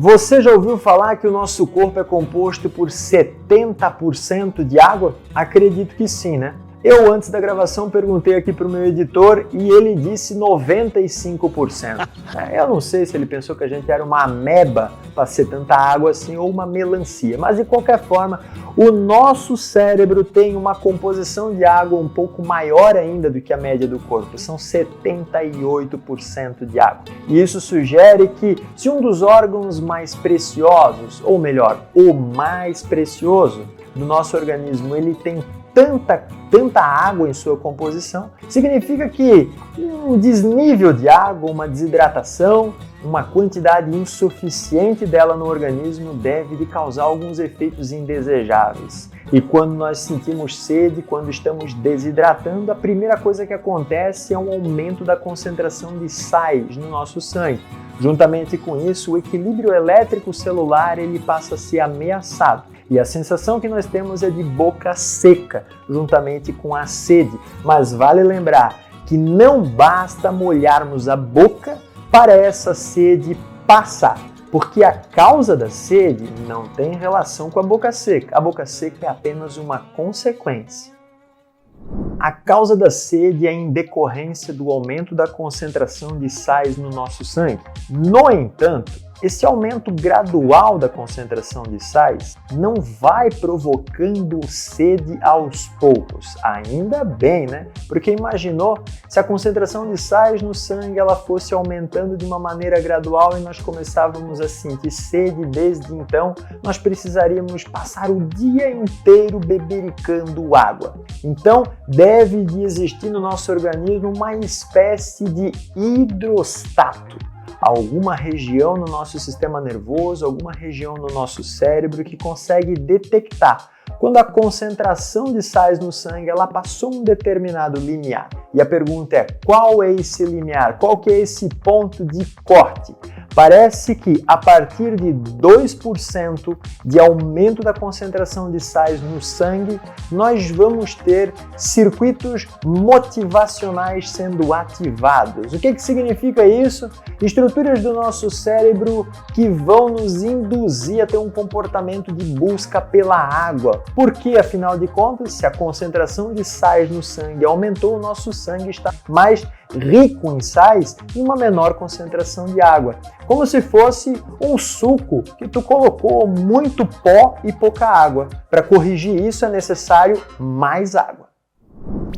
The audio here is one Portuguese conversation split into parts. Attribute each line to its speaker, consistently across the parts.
Speaker 1: Você já ouviu falar que o nosso corpo é composto por 70% de água? Acredito que sim, né? Eu, antes da gravação, perguntei aqui para o meu editor e ele disse 95%. Eu não sei se ele pensou que a gente era uma ameba para ser tanta água assim ou uma melancia, mas de qualquer forma, o nosso cérebro tem uma composição de água um pouco maior ainda do que a média do corpo, são 78% de água. E isso sugere que se um dos órgãos mais preciosos, ou melhor, o mais precioso do nosso organismo, ele tem tanta água em sua composição, significa que um desnível de água, uma desidratação, uma quantidade insuficiente dela no organismo deve lhe causar alguns efeitos indesejáveis. E quando nós sentimos sede, quando estamos desidratando, a primeira coisa que acontece é um aumento da concentração de sais no nosso sangue. Juntamente com isso, o equilíbrio elétrico celular ele passa a ser ameaçado. E a sensação que nós temos é de boca seca, juntamente com a sede. Mas vale lembrar que não basta molharmos a boca para essa sede passar, porque a causa da sede não tem relação com a boca seca. A boca seca é apenas uma consequência. A causa da sede é em decorrência do aumento da concentração de sais no nosso sangue. No entanto, esse aumento gradual da concentração de sais não vai provocando sede aos poucos. Ainda bem, né? Porque imaginou se a concentração de sais no sangue ela fosse aumentando de uma maneira gradual e nós começávamos a sentir sede desde então, nós precisaríamos passar o dia inteiro bebericando água. Então, deve de existir no nosso organismo uma espécie de hidrostato. Alguma região no nosso sistema nervoso, alguma região no nosso cérebro que consegue detectar quando a concentração de sais no sangue ela passou um determinado limiar. E a pergunta é, qual é esse limiar? Qual que é esse ponto de corte? Parece que a partir de 2% de aumento da concentração de sais no sangue, nós vamos ter circuitos motivacionais sendo ativados. O que significa isso? Estruturas do nosso cérebro que vão nos induzir a ter um comportamento de busca pela água. Porque, afinal de contas, se a concentração de sais no sangue aumentou, o nosso sangue está mais rico em sais e uma menor concentração de água. Como se fosse um suco que tu colocou muito pó e pouca água. Para corrigir isso é necessário mais água.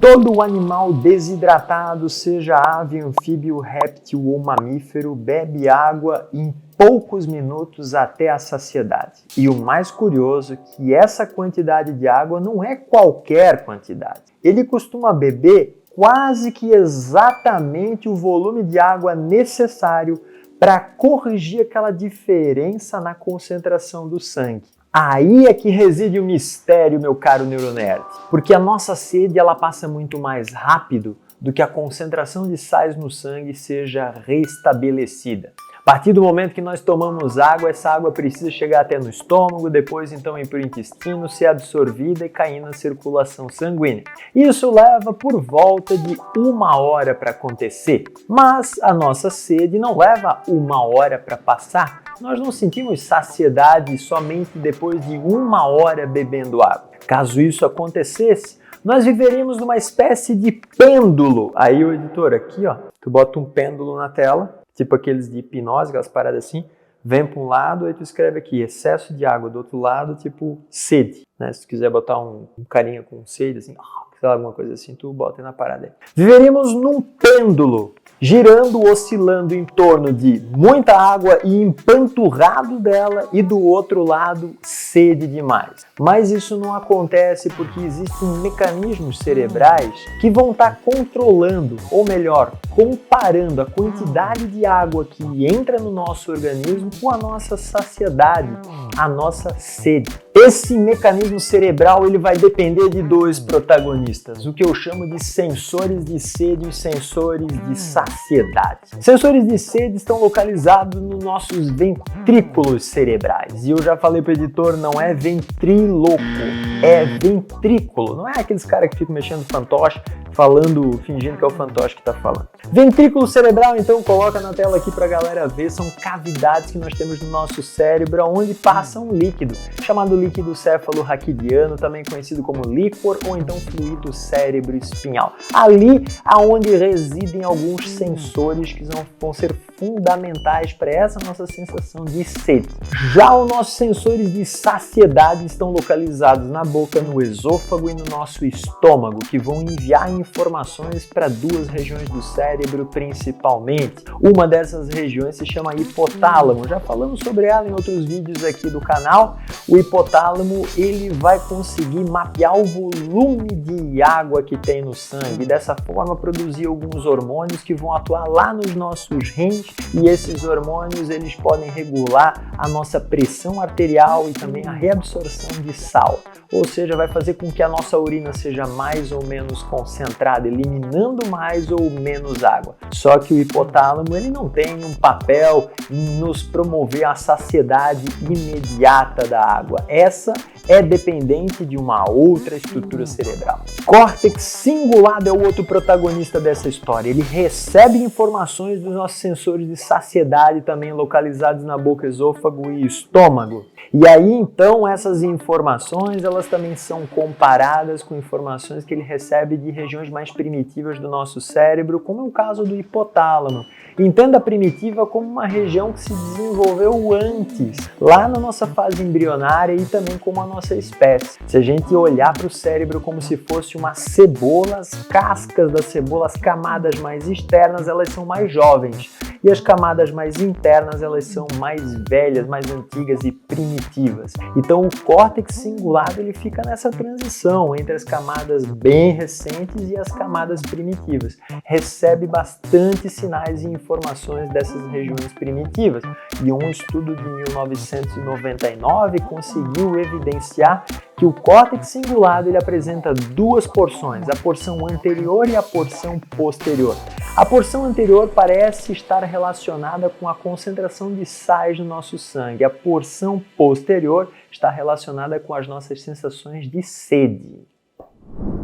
Speaker 1: Todo animal desidratado, seja ave, anfíbio, réptil ou mamífero, bebe água em poucos minutos até a saciedade. E o mais curioso é que essa quantidade de água não é qualquer quantidade. Ele costuma beber quase que exatamente o volume de água necessário para corrigir aquela diferença na concentração do sangue. Aí é que reside o mistério, meu caro neuronerd, porque a nossa sede ela passa muito mais rápido do que a concentração de sais no sangue seja restabelecida. A partir do momento que nós tomamos água, essa água precisa chegar até no estômago, depois então ir para o intestino, ser absorvida e cair na circulação sanguínea. Isso leva por volta de 1 hora para acontecer, mas a nossa sede não leva 1 hora para passar. Nós não sentimos saciedade somente depois de 1 hora bebendo água. Caso isso acontecesse, nós viveríamos numa espécie de pêndulo. Aí o editor, aqui ó, tu bota um pêndulo na tela, tipo aqueles de hipnose, aquelas paradas assim, vem para um lado, aí tu escreve aqui, excesso de água, do outro lado, tipo, sede, né? Se tu quiser botar um carinha com sede, assim, sei lá, alguma coisa assim, tu bota aí na parada aí. Viveríamos num pêndulo, girando, oscilando em torno de muita água e empanturrado dela, e do outro lado, sede demais. Mas isso não acontece porque existem mecanismos cerebrais que vão estar controlando, ou melhor, comparando a quantidade de água que entra no nosso organismo com a nossa saciedade, a nossa sede. Esse mecanismo cerebral ele vai depender de 2 protagonistas, o que eu chamo de sensores de sede e sensores de saciedade. Sensores de sede estão localizados nos nossos ventrículos cerebrais. E eu já falei para o editor, não é ventríloco, é ventrículo. Não é aqueles caras que ficam mexendo fantoche, fingindo que é o fantoche que está falando. Ventrículo cerebral, então, coloca na tela aqui para a galera ver, são cavidades que nós temos no nosso cérebro, onde passa um líquido, chamado líquido céfalo-raquidiano, também conhecido como líquor ou então fluido cérebro-espinhal. Ali aonde residem alguns sensores que vão ser fundamentais para essa nossa sensação de sede. Já os nossos sensores de saciedade estão localizados na boca, no esôfago e no nosso estômago, que vão enviar informações para duas regiões do cérebro principalmente. Uma dessas regiões se chama hipotálamo. Já falamos sobre ela em outros vídeos aqui do canal. O hipotálamo, ele vai conseguir mapear o volume de água que tem no sangue e dessa forma produzir alguns hormônios que vão atuar lá nos nossos rins, e esses hormônios eles podem regular a nossa pressão arterial e também a reabsorção de sal, ou seja, vai fazer com que a nossa urina seja mais ou menos concentrada, eliminando mais ou menos água. Só que o hipotálamo ele não tem um papel em nos promover a saciedade imediata da água. Essa é dependente de uma outra estrutura cerebral. Córtex cingulado é o outro protagonista dessa história. Ele recebe informações dos nossos sensores de saciedade, também localizados na boca, esôfago e estômago. E aí, então, essas informações, elas também são comparadas com informações que ele recebe de regiões mais primitivas do nosso cérebro, como é o caso do hipotálamo. Entenda a primitiva como uma região que se desenvolveu antes, lá na nossa fase embrionária e também como a nossa espécie. Se a gente olhar para o cérebro como se fosse uma cebola, as cascas da cebola, as camadas mais externas, elas são mais jovens. E as camadas mais internas, elas são mais velhas, mais antigas e primitivas. Então o córtex cingulado ele fica nessa transição entre as camadas bem recentes e as camadas primitivas. Recebe bastante sinais e informações dessas regiões primitivas. E um estudo de 1999 conseguiu evidenciar que o córtex cingulado ele apresenta duas porções, a porção anterior e a porção posterior. A porção anterior parece estar relacionada com a concentração de sais no nosso sangue. A porção posterior está relacionada com as nossas sensações de sede.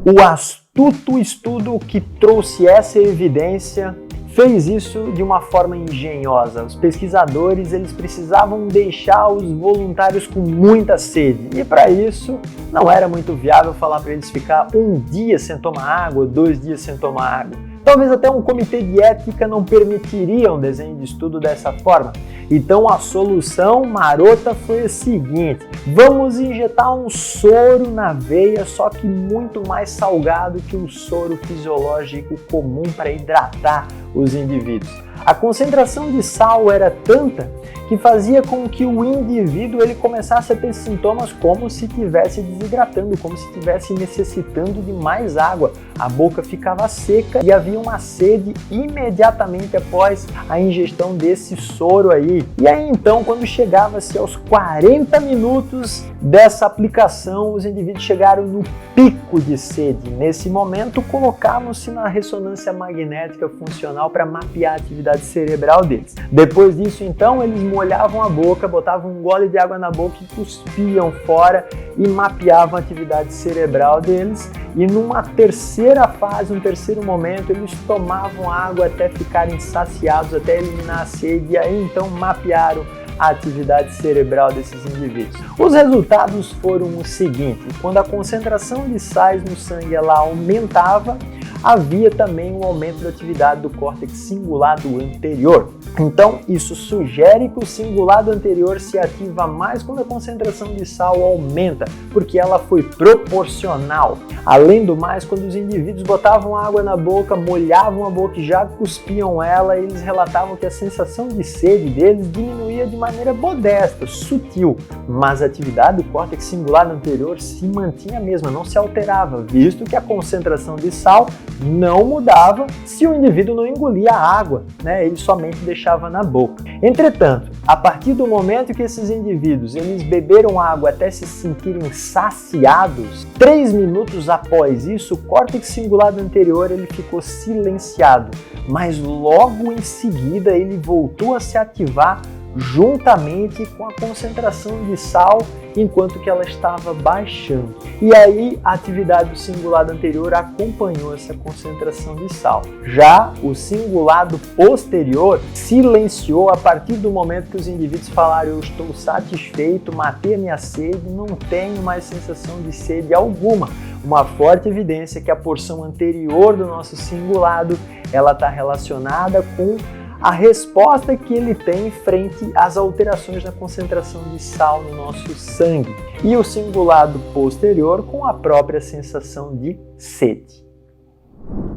Speaker 1: O astuto estudo que trouxe essa evidência fez isso de uma forma engenhosa. Os pesquisadores eles precisavam deixar os voluntários com muita sede e para isso não era muito viável falar para eles ficar um dia sem tomar água, 2 dias sem tomar água. Talvez até um comitê de ética não permitiria um desenho de estudo dessa forma. Então a solução marota foi a seguinte: vamos injetar um soro na veia, só que muito mais salgado que o soro fisiológico comum para hidratar os indivíduos. A concentração de sal era tanta que fazia com que o indivíduo ele começasse a ter sintomas como se estivesse desidratando, como se estivesse necessitando de mais água. A boca ficava seca e havia uma sede imediatamente após a ingestão desse soro aí. E aí então, quando chegava-se aos 40 minutos dessa aplicação, os indivíduos chegaram no pico de sede. Nesse momento, colocavam-se na ressonância magnética funcional para mapear a atividade cerebral deles. Depois disso, então, eles molhavam a boca, botavam um gole de água na boca e cuspiam fora e mapeavam a atividade cerebral deles. E numa terceira fase, um terceiro momento, eles tomavam água até ficarem saciados, até eliminar a sede, e aí então mapearam a atividade cerebral desses indivíduos. Os resultados foram o seguinte: quando a concentração de sais no sangue ela aumentava, havia também um aumento da atividade do córtex cingulado anterior. Então, isso sugere que o cingulado anterior se ativa mais quando a concentração de sal aumenta, porque ela foi proporcional. Além do mais, quando os indivíduos botavam água na boca, molhavam a boca e já cuspiam ela, eles relatavam que a sensação de sede deles diminuía de maneira modesta, sutil, mas a atividade do córtex cingulado anterior se mantinha a mesma, não se alterava, visto que a concentração de sal não mudava se o indivíduo não engolia a água, ele somente deixava na boca. Entretanto, a partir do momento que esses indivíduos eles beberam água até se sentirem saciados, 3 minutos após isso, o córtex cingulado anterior ele ficou silenciado, mas logo em seguida ele voltou a se ativar juntamente com a concentração de sal enquanto que ela estava baixando. E aí a atividade do cingulado anterior acompanhou essa concentração de sal. Já o cingulado posterior silenciou a partir do momento que os indivíduos falaram: eu estou satisfeito, matei a minha sede, não tenho mais sensação de sede alguma. Uma forte evidência que a porção anterior do nosso cingulado ela está relacionada com a resposta que ele tem frente às alterações na concentração de sal no nosso sangue, e o cingulado posterior com a própria sensação de sede.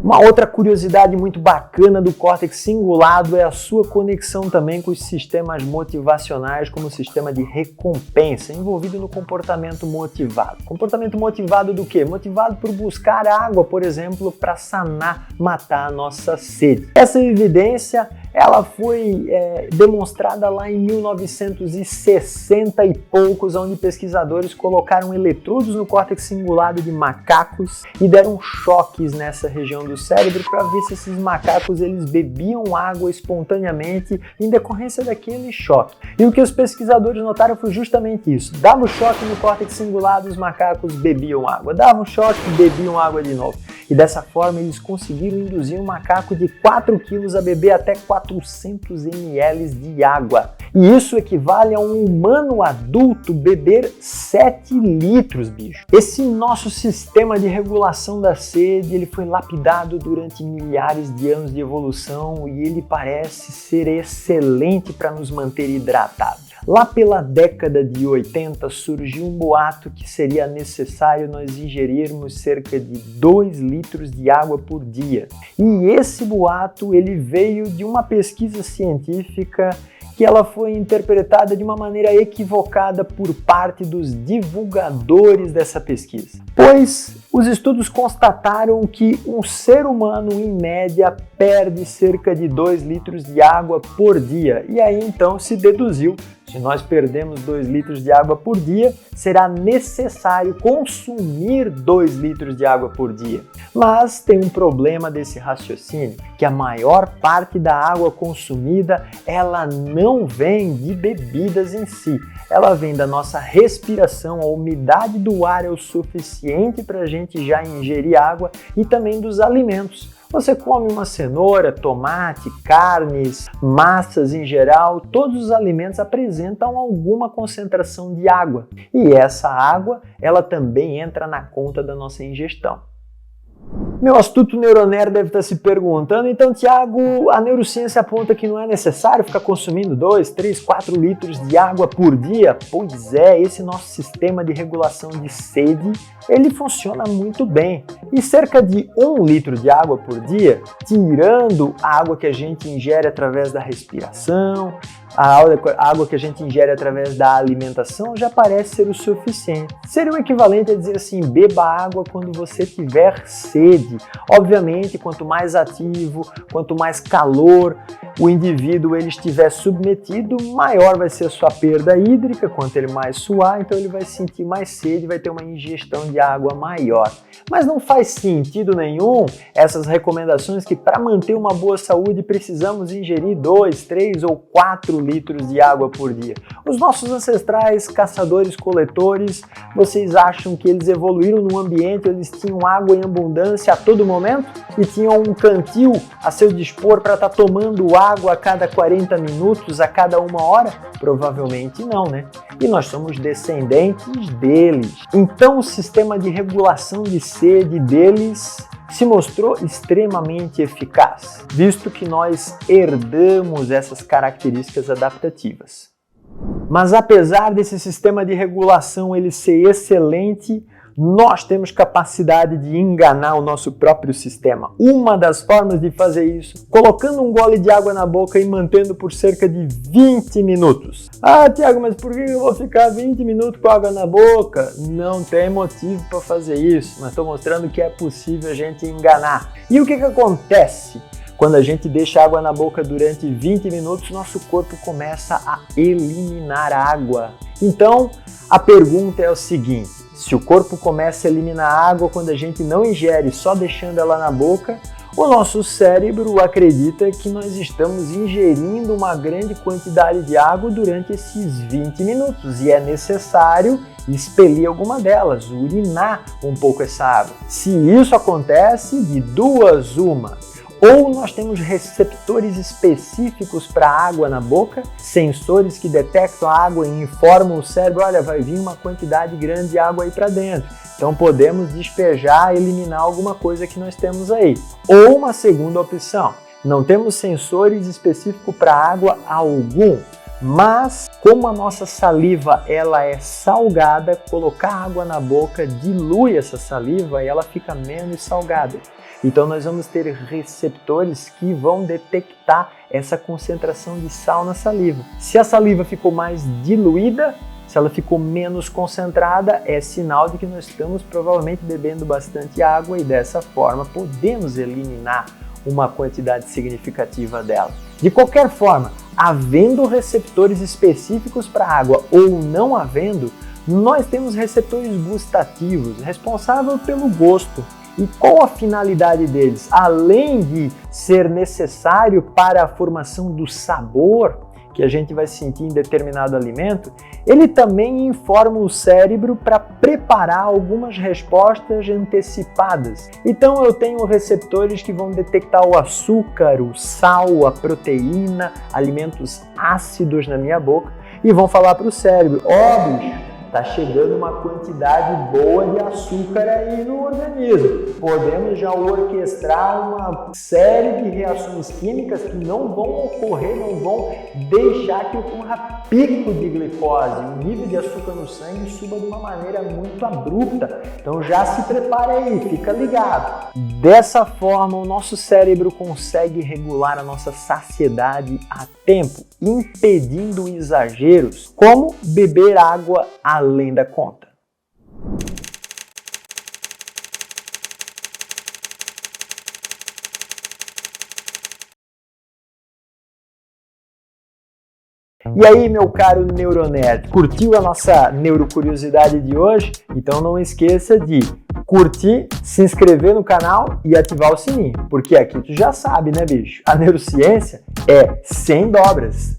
Speaker 1: Uma outra curiosidade muito bacana do córtex cingulado é a sua conexão também com os sistemas motivacionais, como o sistema de recompensa, envolvido no comportamento motivado. Comportamento motivado do quê? Motivado por buscar água, por exemplo, para sanar, matar a nossa sede. Essa evidência ela foi demonstrada lá em 1960 e poucos, onde pesquisadores colocaram eletrodos no córtex cingulado de macacos e deram choques nessa região do cérebro para ver se esses macacos eles bebiam água espontaneamente em decorrência daquele choque. E o que os pesquisadores notaram foi justamente isso. Dava um choque no córtex cingulado, os macacos bebiam água. Dava um choque, bebiam água de novo. E dessa forma eles conseguiram induzir um macaco de 4 quilos a beber até 400 ml de água. E isso equivale a um humano adulto beber 7 litros, bicho. Esse nosso sistema de regulação da sede, ele foi lapidado durante milhares de anos de evolução e ele parece ser excelente para nos manter hidratados. Lá pela década de 80 surgiu um boato que seria necessário nós ingerirmos cerca de 2 litros de água por dia. E esse boato ele veio de uma pesquisa científica que ela foi interpretada de uma maneira equivocada por parte dos divulgadores dessa pesquisa. Pois os estudos constataram que um ser humano, em média, perde cerca de 2 litros de água por dia. E aí então se deduziu: se nós perdemos 2 litros de água por dia, será necessário consumir 2 litros de água por dia. Mas tem um problema desse raciocínio, que a maior parte da água consumida, ela não vem de bebidas em si. Ela vem da nossa respiração, a umidade do ar é o suficiente para a gente já ingerir água, e também dos alimentos. Você come uma cenoura, tomate, carnes, massas em geral, todos os alimentos apresentam alguma concentração de água. E essa água, ela também entra na conta da nossa ingestão. Meu astuto neuroner deve estar se perguntando: então, Tiago, a neurociência aponta que não é necessário ficar consumindo 2, 3, 4 litros de água por dia? Pois é, esse nosso sistema de regulação de sede, ele funciona muito bem. E cerca de 1 litro de água por dia, tirando a água que a gente ingere através da respiração, a água que a gente ingere através da alimentação, já parece ser o suficiente. Seria o equivalente a dizer assim: beba água quando você tiver sede. Obviamente, quanto mais ativo, quanto mais calor o indivíduo ele estiver submetido, maior vai ser a sua perda hídrica. Quanto ele mais suar, então ele vai sentir mais sede, vai ter uma ingestão de água maior. Mas não faz sentido nenhum essas recomendações que para manter uma boa saúde precisamos ingerir 2, 3 ou 4 litros de água por dia. Os nossos ancestrais caçadores-coletores, vocês acham que eles evoluíram num ambiente onde eles tinham água em abundância a todo momento e tinham um cantil a seu dispor para estar tomando água a cada 40 minutos, a cada 1 hora? Provavelmente não, né? E nós somos descendentes deles. Então o sistema de regulação de sede deles se mostrou extremamente eficaz, visto que nós herdamos essas características adaptativas. Mas apesar desse sistema de regulação ele ser excelente, nós temos capacidade de enganar o nosso próprio sistema. Uma das formas de fazer isso, colocando um gole de água na boca e mantendo por cerca de 20 minutos. Ah, Tiago, mas por que eu vou ficar 20 minutos com água na boca? Não tem motivo para fazer isso, mas estou mostrando que é possível a gente enganar. E o que acontece? Quando a gente deixa água na boca durante 20 minutos, nosso corpo começa a eliminar água. Então, a pergunta é o seguinte: se o corpo começa a eliminar água quando a gente não ingere, só deixando ela na boca, O nosso cérebro acredita que nós estamos ingerindo uma grande quantidade de água durante esses 20 minutos e é necessário expelir alguma delas, urinar um pouco essa água. Se isso acontece, de duas uma. Ou nós temos receptores específicos para a água na boca, sensores que detectam a água e informam o cérebro, olha, vai vir uma quantidade grande de água aí para dentro. Então podemos despejar, eliminar alguma coisa que nós temos aí. Ou uma segunda opção, não temos sensores específicos para água algum, mas como a nossa saliva ela é salgada, colocar água na boca dilui essa saliva e ela fica menos salgada. Então nós vamos ter receptores que vão detectar essa concentração de sal na saliva. Se a saliva ficou mais diluída, se ela ficou menos concentrada, é sinal de que nós estamos provavelmente bebendo bastante água e dessa forma podemos eliminar uma quantidade significativa dela. De qualquer forma, havendo receptores específicos para a água ou não havendo, nós temos receptores gustativos, responsáveis pelo gosto. E qual a finalidade deles? Além de ser necessário para a formação do sabor que a gente vai sentir em determinado alimento, ele também informa o cérebro para preparar algumas respostas antecipadas. Então eu tenho receptores que vão detectar o açúcar, o sal, a proteína, alimentos ácidos na minha boca e vão falar para o cérebro, bicho, tá chegando uma quantidade boa de açúcar aí no organismo. Podemos já orquestrar uma série de reações químicas que não vão ocorrer, não vão deixar que ocorra pico de glicose. O nível de açúcar no sangue suba de uma maneira muito abrupta. Então já se prepara aí, fica ligado. Dessa forma, o nosso cérebro consegue regular a nossa saciedade a tempo, impedindo exageros, como beber água além da conta. E aí, meu caro neuronerd, curtiu a nossa neurocuriosidade de hoje? Então não esqueça de curtir, se inscrever no canal e ativar o sininho, porque aqui tu já sabe, né, bicho? A neurociência é sem dobras.